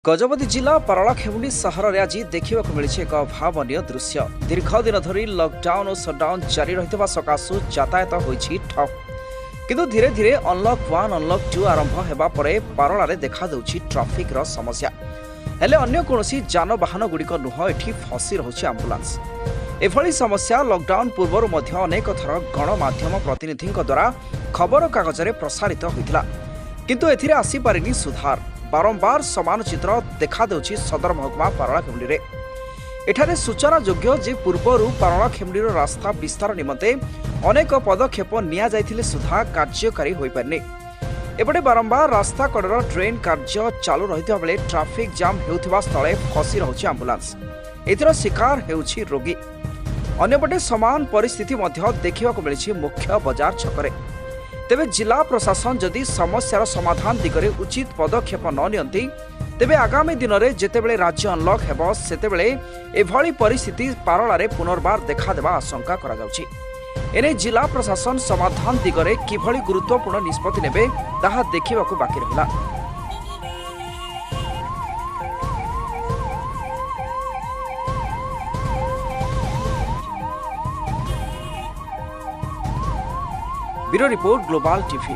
गजपति जिला पारलाखेमुंडी सहर में आज देखा मिली एक अभावन दृश्य। दीर्घ दिन धरी लॉकडाउन और सटडाउन जारी रही सकाशु यातायात होइछि ठप। किंतु धीरे धीरे अनलॉक 1 अनलॉक 2 आरंभ हेबा परे पारलारे देखा देउछि ट्रैफिक रो समस्या। हेले अन्य कोनोसी जानवाहन गुड़िक नुह एठी फसी रहुछि एम्बुलेंस। एभली समस्या लॉकडाउन पूर्व मध्य अनेक थर गणमाध्यम प्रतिनिधि द्वारा खबर कागज में प्रसारित होइतिला, किंतु एथिरे आसी पारिनी सुधार। बारंबार समान चित्र देखा देउछि सदर महकुमा पारलाखेमुंडी रे। एठारे सूचना योग्य जे पूर्वरु पारलाखेमुंडी रास्ता विस्तार निमंते अनेक पदक्षेप निया जाइथिले सुधा कार्यकारी होई पारने। एपटे बारंबार रास्ता कड़र ट्रेन कार्य चालू रहिता बेले ट्रैफिक जाम हेउथिबा स्थले फसी रहुछि एम्बुलेंस। एथिर शिकार हेउछि रोगी। अन्यपटे समान परिस्थिति मध्य देखिबाकु मिलिछि मुख्य बाजार छकरे। तेबे जिला प्रशासन जदि समस्यार समाधान दिगरे उचित पदक्षेप न नियंती तेबे आगामी दिन में जेतेबेले राज्य अनलॉक हेबो सेतेबेले एभली परिस्थिति पारलारे पुनर्बार देखा देवा आशंका करा जाउछि। एने जिला प्रशासन समाधान दिगरे किभली गुरुत्वपूर्ण निष्पत्ति नेबे ताहा देखिबाकु बाकी रहिला। Bureau report global TV.